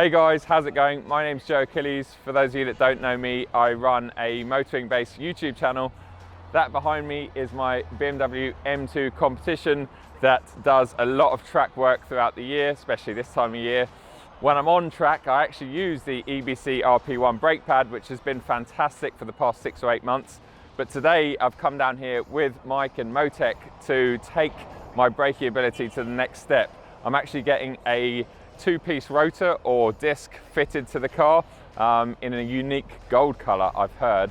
Hey guys, how's it going? My name's Joe Achilles. For those of you that don't know me, I run a motoring-based YouTube channel. That behind me is my BMW M2 Competition that does a lot of track work throughout the year, especially this time of year. When I'm on track, I actually use the EBC RP1 brake pad, which has been fantastic for the past 6 or 8 months. But today I've come down here with Mike and Motech to take my braking ability to the next step. I'm actually getting a two-piece rotor or disc fitted to the car in a unique gold color, I've heard,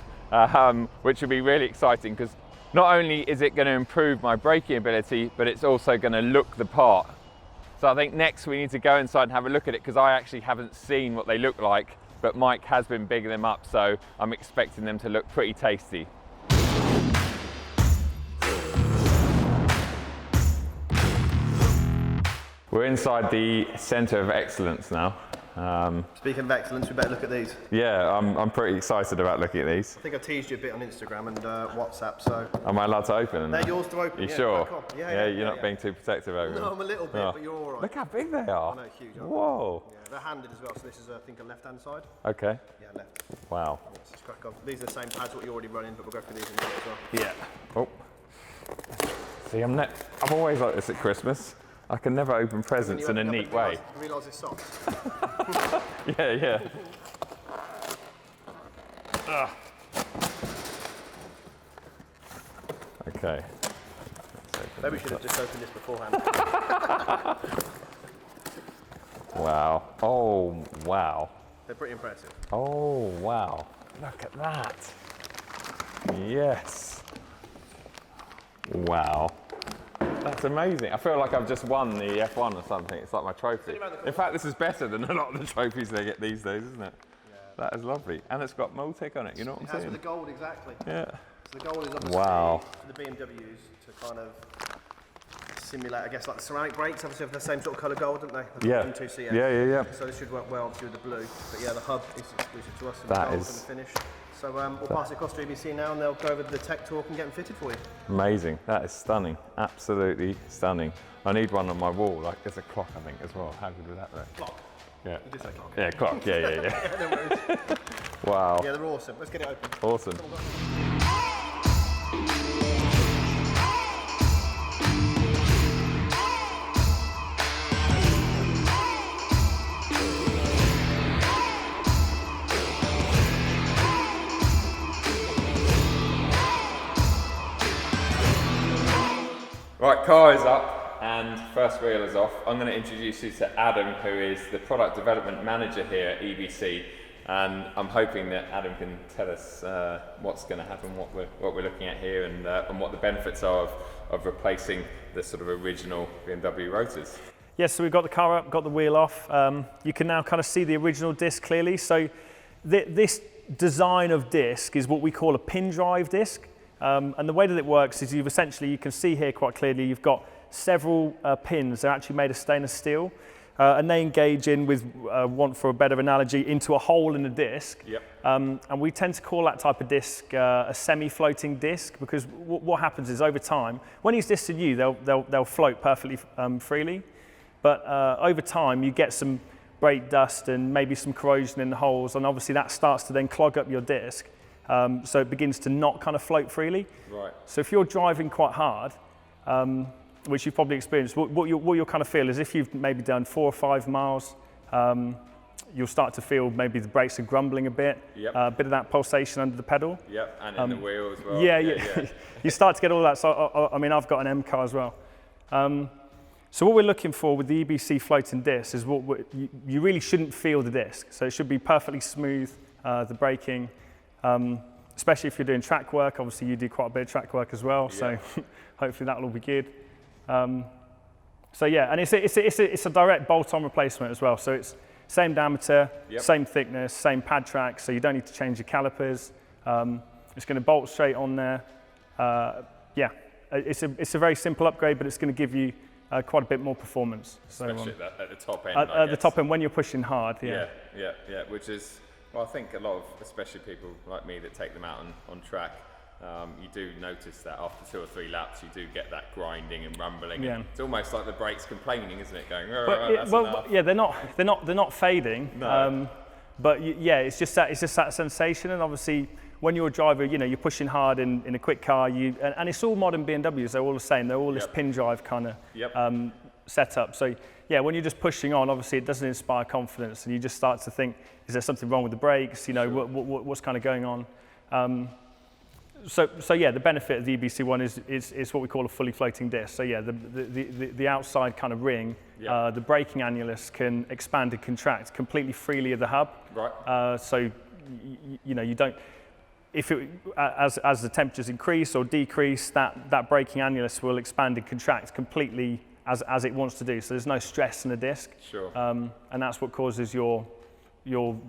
which will be really exciting because not only is it going to improve my braking ability, but it's also going to look the part. So I think next we need to go inside and have a look at it because I actually haven't seen what they look like, but Mike has been bigging them up, so I'm expecting them to look pretty tasty. We're inside the Centre of Excellence now. Speaking of excellence, we better look at these. Yeah, I'm pretty excited about looking at these. I think I teased you a bit on Instagram and WhatsApp, so... Am I allowed to open them? They're yours to open, You yeah, sure? Yeah, You're not being too protective over them? No, I'm a little bit, but you're all right. Look how big they are. I know, huge. Whoa. Yeah, they're handed as well, so this is, I think, a left-hand side. Okay. Yeah, left. Wow. Let's just crack on. These are the same pads what you're already running, but we'll go through these in a minute as well. Yeah. Oh. See, I'm always like this at Christmas. I can never open presents in a neat way. You realise it's socks? Yeah. Okay. Maybe we should have just opened this beforehand. Wow. Oh, wow. They're pretty impressive. Oh, wow. Look at that. Yes. Wow. That's amazing. I feel like I've just won the F1 or something. It's like my trophy. In fact, this is better than a lot of the trophies they get these days, isn't it? Yeah. That is lovely. And it's got Motech on it, you know what I'm saying? It has with the gold, exactly. Yeah. So the gold is obviously for the BMWs to kind of simulate, I guess, like the ceramic brakes, obviously have the same sort of colour gold, don't they? Yeah. M2 CS. Yeah. So this should work well, obviously, with the blue. But yeah, the hub is exclusive to us and that the gold is... and the finish. So we'll pass it across to EBC now and they'll go over the tech talk and get them fitted for you. Amazing. That is stunning. Absolutely stunning. I need one on my wall. Like there's a clock, I think, as well. How good would that look? Clock. Yeah. You did say clock. Yeah, clock. Yeah. Yeah, no worries. Wow. Yeah, they're awesome. Let's get it open. Awesome. Right, car is up and first wheel is off. I'm going to introduce you to Adam, who is the product development manager here at EBC, and I'm hoping that Adam can tell us what's going to happen, what we're looking at here, and what the benefits are of replacing the sort of original BMW rotors. Yes, so we've got the car up, got the wheel off. You can now kind of see the original disc clearly. So this design of disc is what we call a pin drive disc. And the way that it works is you can see here quite clearly, you've got several pins. They're actually made of stainless steel. And they engage in, with want for a better analogy, into a hole in the disc. Yep. And we tend to call that type of disc a semi-floating disc because what happens is over time, when these discs are new, they'll float perfectly freely. But over time, you get some brake dust and maybe some corrosion in the holes. And obviously that starts to then clog up your disc. So it begins to not kind of float freely. Right. So if you're driving quite hard, which you've probably experienced, what you'll kind of feel is if you've maybe done 4 or 5 miles, you'll start to feel maybe the brakes are grumbling a bit, a bit of that pulsation under the pedal. Yep, and in the wheel as well. Yeah. You start to get all that. So I mean, I've got an M car as well. So what we're looking for with the EBC floating disc is you really shouldn't feel the disc. So it should be perfectly smooth, the braking. Especially if you're doing track work. Obviously you do quite a bit of track work as well, so hopefully that'll all be good. So yeah, and it's a direct bolt-on replacement as well. So it's same diameter, same thickness, same pad track, so you don't need to change your calipers. It's going to bolt straight on there. It's a very simple upgrade, but it's going to give you quite a bit more performance. Especially at the top end. At the top end when you're pushing hard. Yeah, which is, well, I think a lot of, especially people like me that take them out on track, you do notice that after 2 or 3 laps, you do get that grinding and rumbling. Yeah. And it's almost like the brakes complaining, isn't it? Going, But yeah, they're not fading. No. But yeah, it's just that sensation, and obviously when you're a driver, you're pushing hard in a quick car. And it's all modern BMWs. They're all the same. They're all this pin drive kind of setup. So yeah, when you're just pushing on, obviously it doesn't inspire confidence, and you just start to think, is there something wrong with the brakes? Sure. What's kind of going on? So yeah, the benefit of the EBC one is what we call a fully floating disc. So yeah, the outside kind of ring, the braking annulus can expand and contract completely freely of the hub. Right. So you don't, as the temperatures increase or decrease, that braking annulus will expand and contract completely as it wants to do. So there's no stress in the disc. Sure. And that's what causes your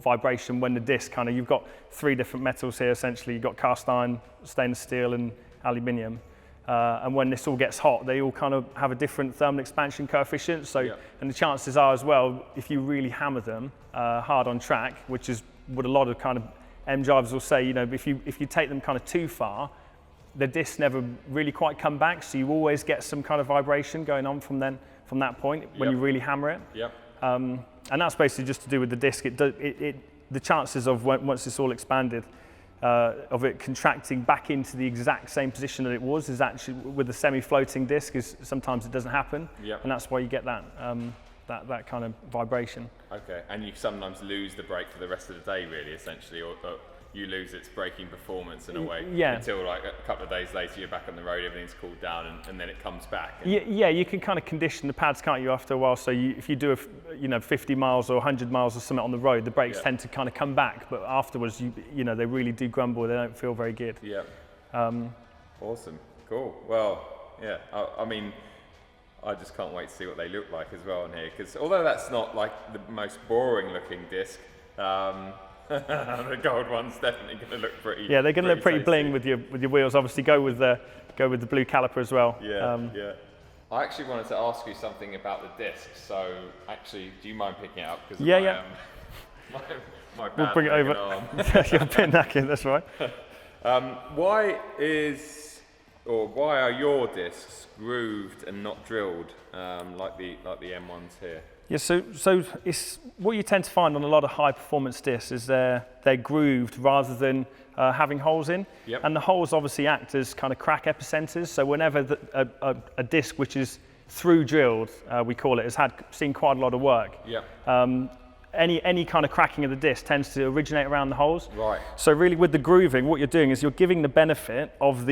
vibration when the disc you've got 3 different metals here essentially. You've got cast iron, stainless steel and aluminium, and when this all gets hot, they all kind of have a different thermal expansion coefficient. So and the chances are as well, if you really hammer them hard on track, which is what a lot of kind of M drivers will say, if you take them kind of too far, the discs never really quite come back, so you always get some kind of vibration going on from that point when you really hammer it. And that's basically just to do with the disc. The chances of once it's all expanded, of it contracting back into the exact same position that it was, is actually with the semi-floating disc, is sometimes it doesn't happen, and that's why you get that that kind of vibration. Okay, and you sometimes lose the brake for the rest of the day, really, essentially, or you lose its braking performance in a way until like a couple of days later you're back on the road, everything's cooled down, and then it comes back. Yeah, you can kind of condition the pads, can't you, after a while? So if you do 50 miles or 100 miles or something on the road, the brakes tend to kind of come back, but afterwards they really do grumble. They don't feel very good. Yeah. Awesome. Cool. Well, yeah. I mean, I just can't wait to see what they look like as well in here, because although that's not like the most boring looking disc, the gold one's definitely going to look pretty. Yeah, they're going to look pretty bling with your wheels. Obviously, go with the blue caliper as well. Yeah. I actually wanted to ask you something about the disc. So, actually, do you mind picking it up? Because my bad we'll bring it over. You're pin knacking. That's right. Why are your discs grooved and not drilled like the M1s here? Yeah, so it's what you tend to find on a lot of high performance discs is they're grooved rather than having holes in. And the holes obviously act as kind of crack epicenters. So whenever a disc which is through drilled, we call it, has seen quite a lot of work. Any kind of cracking of the disc tends to originate around the holes. Right. So really with the grooving, what you're doing is you're giving the benefit of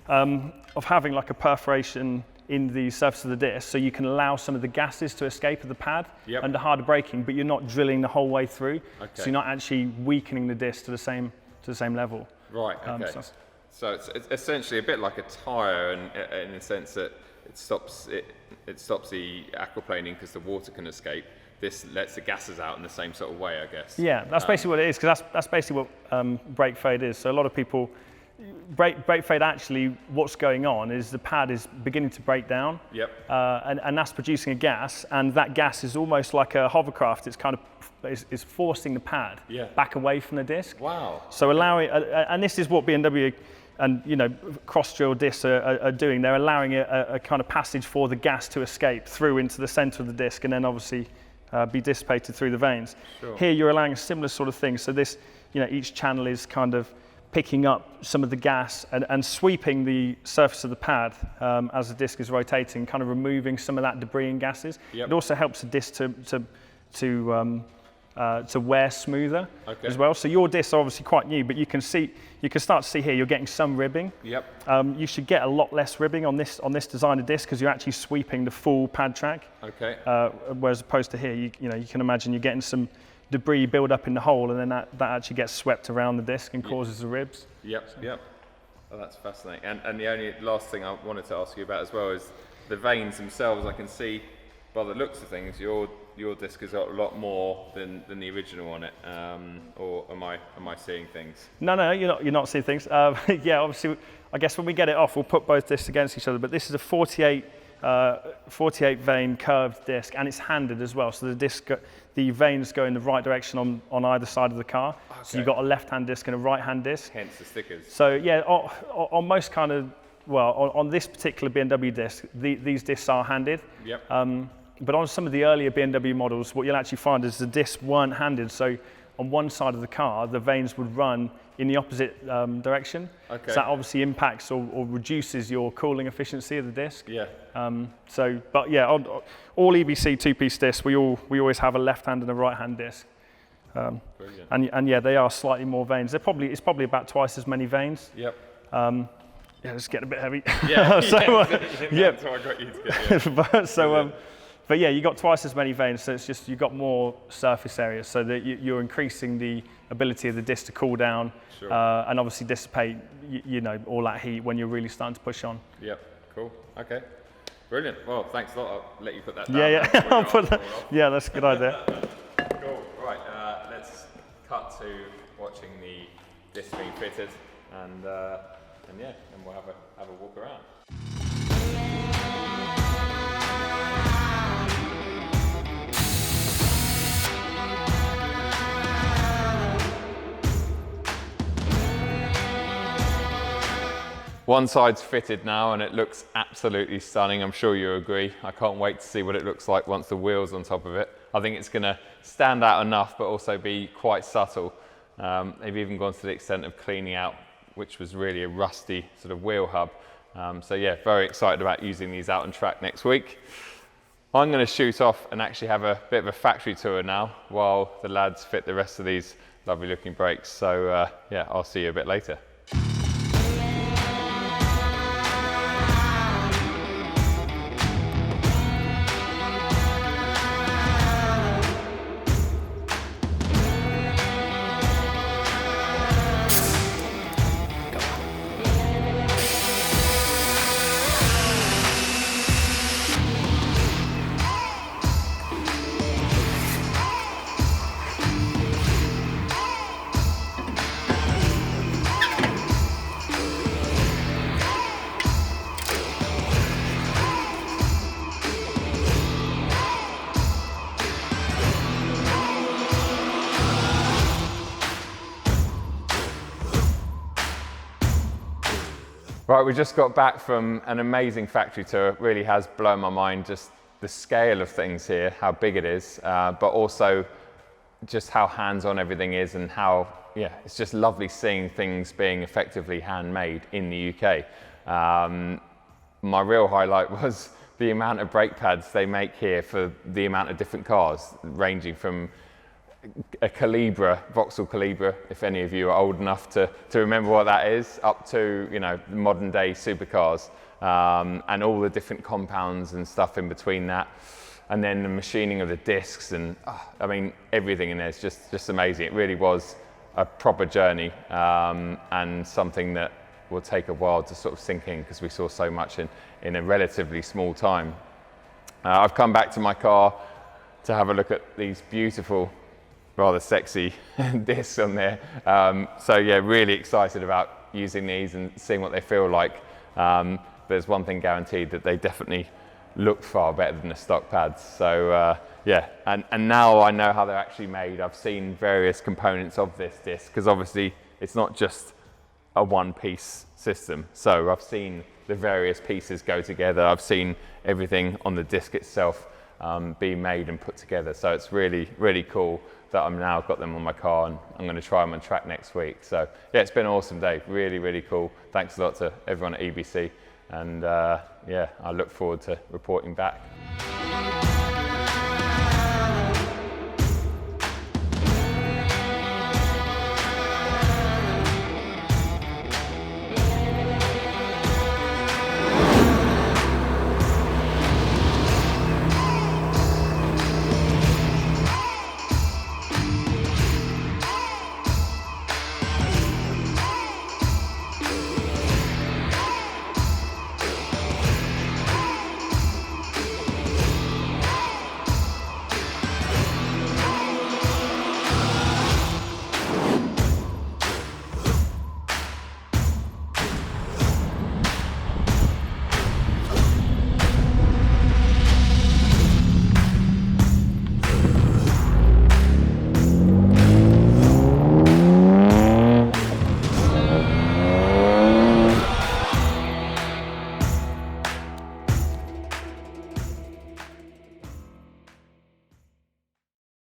of having like a perforation in the surface of the disc, so you can allow some of the gases to escape of the pad under harder braking, but you're not drilling the whole way through. Okay. So you're not actually weakening the disc to the same level. Right. Okay. So it's essentially a bit like a tyre, in the sense that it stops the aquaplaning because the water can escape. This lets the gases out in the same sort of way, I guess. Yeah, that's basically what it is, because that's basically what brake fade is. So a lot of people. Brake fade, actually what's going on is the pad is beginning to break down, and that's producing a gas, and that gas is almost like a hovercraft. It's kind of is forcing the pad back away from the disc. Wow. So allowing, and this is what BMW and cross-drill discs are doing. They're allowing a kind of passage for the gas to escape through into the center of the disc, and then obviously be dissipated through the vanes. Sure. Here you're allowing a similar sort of thing. So this, each channel is kind of picking up some of the gas and sweeping the surface of the pad as the disc is rotating, kind of removing some of that debris and gases. It also helps the disc to wear smoother as well. So your discs are obviously quite new, but you can start to see here you're getting some ribbing. You should get a lot less ribbing on this designer disc because you're actually sweeping the full pad track. Whereas opposed to here, you can imagine you're getting some debris build up in the hole, and then that actually gets swept around the disc and causes the ribs. Oh, that's fascinating. And the only last thing I wanted to ask you about as well is the vanes themselves. I can see by the looks of things, your disc has got a lot more than the original on it. Or am I seeing things? No, you're not seeing things. Obviously, I guess when we get it off, we'll put both discs against each other. But this is a 48 48 vein curved disc, and it's handed as well. So the veins go in the right direction on either side of the car. Okay. So you've got a left-hand disc and a right-hand disc. Hence the stickers. So yeah, on most kind of, well, on this particular BMW disc, these discs are handed. Yep. But on some of the earlier BMW models, what you'll actually find is the discs weren't handed. So on one side of the car, the veins would run in the opposite direction. Okay. So that obviously impacts or reduces your cooling efficiency of the disc. Yeah. But yeah, on all EBC two-piece discs, we always have a left-hand and a right-hand disc. Brilliant. And yeah, they are slightly more veins. It's probably about twice as many veins. Yep. Yeah, it's getting a bit heavy. Yeah. Yeah. That's what I got you to get. Yeah. But yeah, you got twice as many veins, so it's just you've got more surface area, so that you're increasing the ability of the disc to cool down, sure. And obviously dissipate, you know, all that heat when you're really starting to push on. Yep. Cool. Okay. Brilliant. Well, thanks a lot. I'll let you put that down. Yeah. I'll put that. Yeah, that's a good idea. Cool. Right. Let's cut to watching the disc being fitted, and yeah, and we'll have a walk around. One side's fitted now and it looks absolutely stunning. I'm sure you agree. I can't wait to see what it looks like once the wheel's on top of it. I think it's going to stand out enough, but also be quite subtle. They've even gone to the extent of cleaning out, which was really a rusty sort of wheel hub. So yeah, very excited about using these out on track next week. I'm going to shoot off and actually have a bit of a factory tour now while the lads fit the rest of these lovely looking brakes. So yeah, I'll see you a bit later. Right, we just got back from an amazing factory tour. It really has blown my mind, just the scale of things here, how big it is, but also just how hands-on everything is, and how, yeah, it's just lovely seeing things being effectively handmade in the UK. My real highlight was the amount of brake pads they make here for the amount of different cars, ranging from a Calibra, Vauxhall Calibra, if any of you are old enough to remember what that is, up to, you know, modern day supercars, and all the different compounds and stuff in between that. And then the machining of the discs, and I mean, everything in there is just amazing. It really was a proper journey, and something that will take a while to sort of sink in, because we saw so much in a relatively small time. I've come back to my car to have a look at these beautiful, rather sexy discs on there. So yeah, really excited about using these and seeing what they feel like. But there's one thing guaranteed, that they definitely look far better than the stock pads. So yeah, and now I know how they're actually made. I've seen various components of this disc, because obviously it's not just a one-piece system. So I've seen the various pieces go together. I've seen everything on the disc itself be made and put together. So it's really, really cool that I've now got them on my car, and I'm going to try them on track next week. So yeah, it's been an awesome day. Really, really cool. Thanks a lot to everyone at EBC. And yeah, I look forward to reporting back.